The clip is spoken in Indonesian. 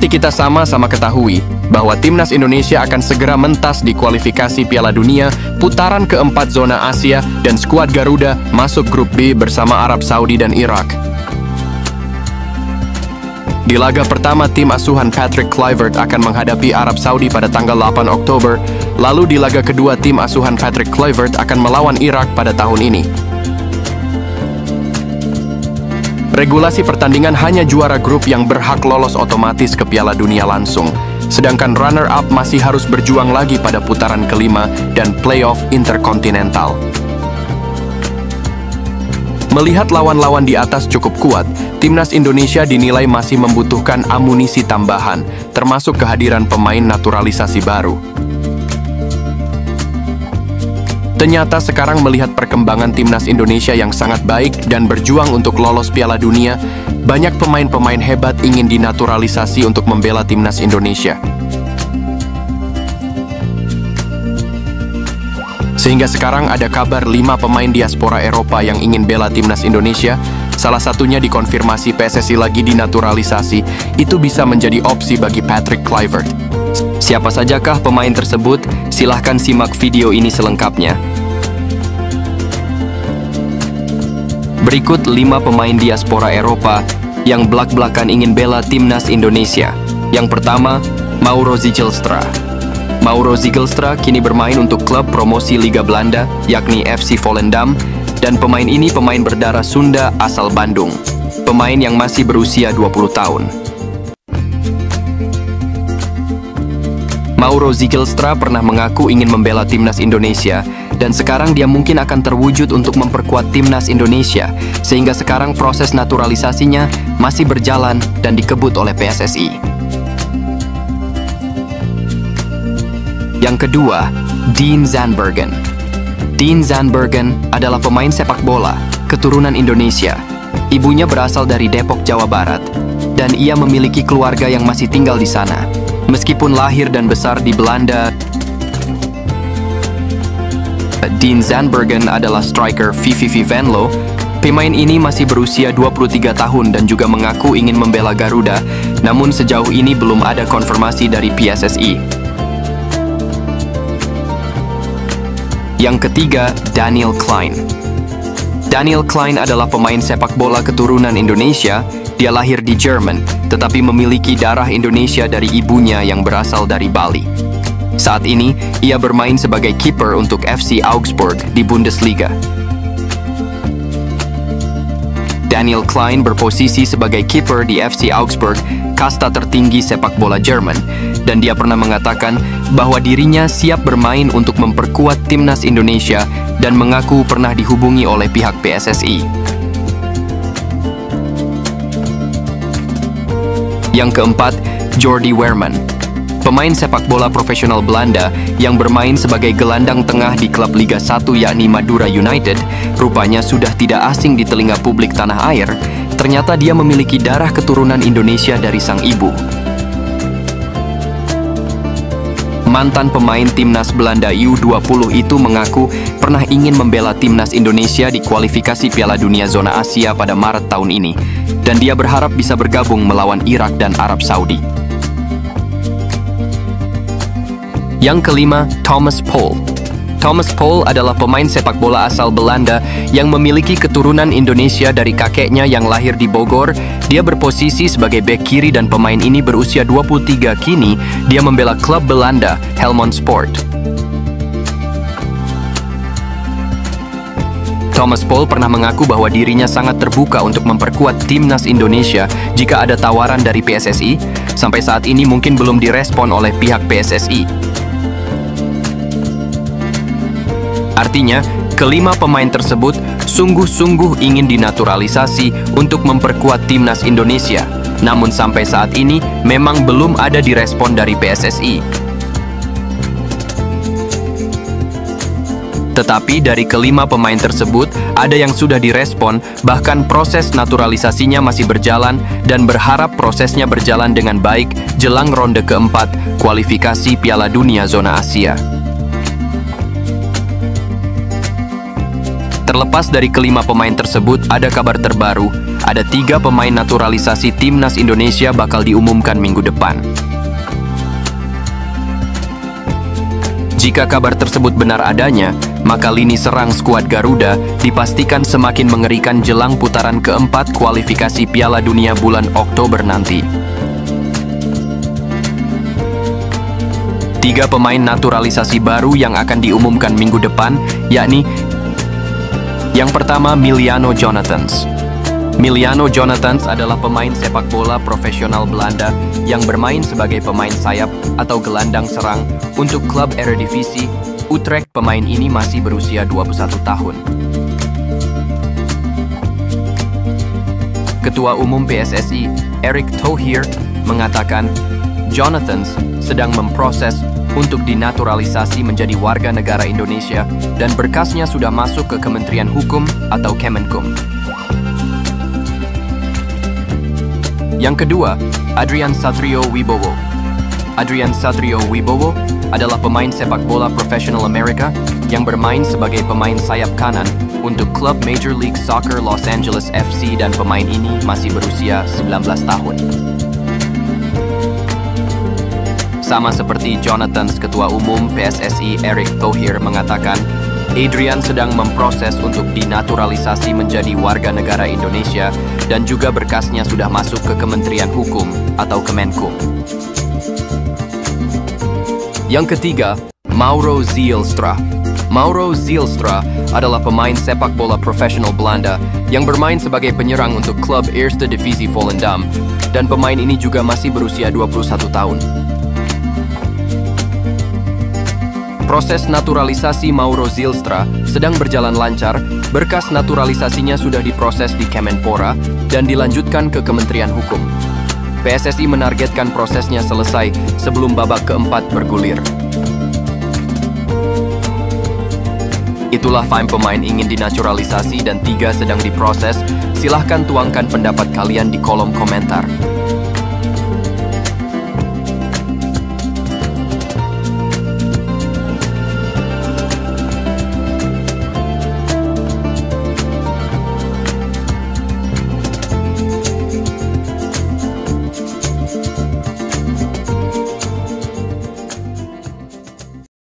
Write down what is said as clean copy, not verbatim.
Seperti kita sama-sama ketahui, bahwa timnas Indonesia akan segera mentas di kualifikasi Piala Dunia putaran keempat zona Asia dan skuad Garuda masuk grup B bersama Arab Saudi dan Irak. Di laga pertama, tim asuhan Patrick Kluivert akan menghadapi Arab Saudi pada tanggal 8 Oktober, lalu di laga kedua tim asuhan Patrick Kluivert akan melawan Irak pada tahun ini. Regulasi pertandingan hanya juara grup yang berhak lolos otomatis ke Piala Dunia langsung, sedangkan runner-up masih harus berjuang lagi pada putaran kelima dan playoff interkontinental. Melihat lawan-lawan di atas cukup kuat, timnas Indonesia dinilai masih membutuhkan amunisi tambahan, termasuk kehadiran pemain naturalisasi baru. Ternyata sekarang melihat perkembangan timnas Indonesia yang sangat baik dan berjuang untuk lolos Piala Dunia, banyak pemain-pemain hebat ingin dinaturalisasi untuk membela timnas Indonesia. Sehingga sekarang ada kabar 5 pemain diaspora Eropa yang ingin bela timnas Indonesia, salah satunya dikonfirmasi PSSI lagi dinaturalisasi, itu bisa menjadi opsi bagi Patrick Kluivert. Siapa sajakah pemain tersebut? Silahkan simak video ini selengkapnya. Berikut 5 pemain diaspora Eropa yang belak-belakan ingin bela timnas Indonesia. Yang pertama, Mauro Zigelstra. Mauro Zigelstra kini bermain untuk klub promosi Liga Belanda, yakni FC Volendam, dan pemain ini pemain berdarah Sunda asal Bandung. Pemain yang masih berusia 20 tahun. Mauro Zigelstra pernah mengaku ingin membela timnas Indonesia, dan sekarang dia mungkin akan terwujud untuk memperkuat timnas Indonesia, sehingga sekarang proses naturalisasinya masih berjalan dan dikebut oleh PSSI. Yang kedua, Dean Zandbergen. Dean Zandbergen adalah pemain sepak bola keturunan Indonesia. Ibunya berasal dari Depok, Jawa Barat, dan ia memiliki keluarga yang masih tinggal di sana. Meskipun lahir dan besar di Belanda, Dean Zandbergen adalah striker VVV Venlo. Pemain ini masih berusia 23 tahun dan juga mengaku ingin membela Garuda, namun sejauh ini belum ada konfirmasi dari PSSI. Yang ketiga, Daniel Klein. Daniel Klein adalah pemain sepak bola keturunan Indonesia. Dia lahir di Jerman, tetapi memiliki darah Indonesia dari ibunya yang berasal dari Bali. Saat ini, ia bermain sebagai kiper untuk FC Augsburg di Bundesliga. Daniel Klein berposisi sebagai kiper di FC Augsburg, kasta tertinggi sepak bola Jerman, dan dia pernah mengatakan bahwa dirinya siap bermain untuk memperkuat timnas Indonesia dan mengaku pernah dihubungi oleh pihak PSSI. Yang keempat, Jordi Weerman. Pemain sepak bola profesional Belanda yang bermain sebagai gelandang tengah di klub Liga 1 yakni Madura United, rupanya sudah tidak asing di telinga publik tanah air. Ternyata dia memiliki darah keturunan Indonesia dari sang ibu. Mantan pemain timnas Belanda U20 itu mengaku pernah ingin membela timnas Indonesia di kualifikasi Piala Dunia Zona Asia pada Maret tahun ini, dan dia berharap bisa bergabung melawan Irak dan Arab Saudi. Yang kelima, Thomas Pohl. Thomas Pohl adalah pemain sepak bola asal Belanda yang memiliki keturunan Indonesia dari kakeknya yang lahir di Bogor. Dia berposisi sebagai bek kiri dan pemain ini berusia 23 kini. Dia membela klub Belanda, Helmond Sport. Thomas Pohl pernah mengaku bahwa dirinya sangat terbuka untuk memperkuat timnas Indonesia jika ada tawaran dari PSSI. Sampai saat ini mungkin belum direspon oleh pihak PSSI. Artinya, kelima pemain tersebut sungguh-sungguh ingin dinaturalisasi untuk memperkuat timnas Indonesia. Namun sampai saat ini memang belum ada direspon dari PSSI. Tetapi dari kelima pemain tersebut, ada yang sudah direspon, bahkan proses naturalisasinya masih berjalan dan berharap prosesnya berjalan dengan baik jelang ronde keempat kualifikasi Piala Dunia Zona Asia. Terlepas dari kelima pemain tersebut, ada kabar terbaru. Ada 3 pemain naturalisasi timnas Indonesia bakal diumumkan minggu depan. Jika kabar tersebut benar adanya, maka lini serang skuad Garuda dipastikan semakin mengerikan jelang putaran keempat kualifikasi Piala Dunia bulan Oktober nanti. 3 pemain naturalisasi baru yang akan diumumkan minggu depan, yakni yang pertama, Miliano Jonathans. Miliano Jonathans adalah pemain sepak bola profesional Belanda yang bermain sebagai pemain sayap atau gelandang serang untuk klub Eredivisie Utrecht. Pemain ini masih berusia 21 tahun. Ketua Umum PSSI, Erick Thohir, mengatakan Jonathans sedang memproses untuk dinaturalisasi menjadi warga negara Indonesia dan berkasnya sudah masuk ke Kementerian Hukum atau Kemenkum. Yang kedua, Adrian Satrio Wibowo. Adrian Satrio Wibowo adalah pemain sepak bola profesional Amerika yang bermain sebagai pemain sayap kanan untuk klub Major League Soccer Los Angeles FC dan pemain ini masih berusia 19 tahun. Sama seperti Jonathans, Ketua Umum PSSI Erick Thohir mengatakan Adrian sedang memproses untuk dinaturalisasi menjadi warga negara Indonesia dan juga berkasnya sudah masuk ke Kementerian Hukum atau Kemenkum. Yang ketiga, Mauro Zijlstra. Mauro Zijlstra adalah pemain sepak bola profesional Belanda yang bermain sebagai penyerang untuk klub Eerste Divisie Volendam dan pemain ini juga masih berusia 21 tahun. Proses naturalisasi Mauro Zijlstra sedang berjalan lancar, berkas naturalisasinya sudah diproses di Kemenpora dan dilanjutkan ke Kementerian Hukum. PSSI menargetkan prosesnya selesai sebelum babak keempat bergulir. Itulah 5 pemain ingin dinaturalisasi dan 3 sedang diproses. Silahkan tuangkan pendapat kalian di kolom komentar.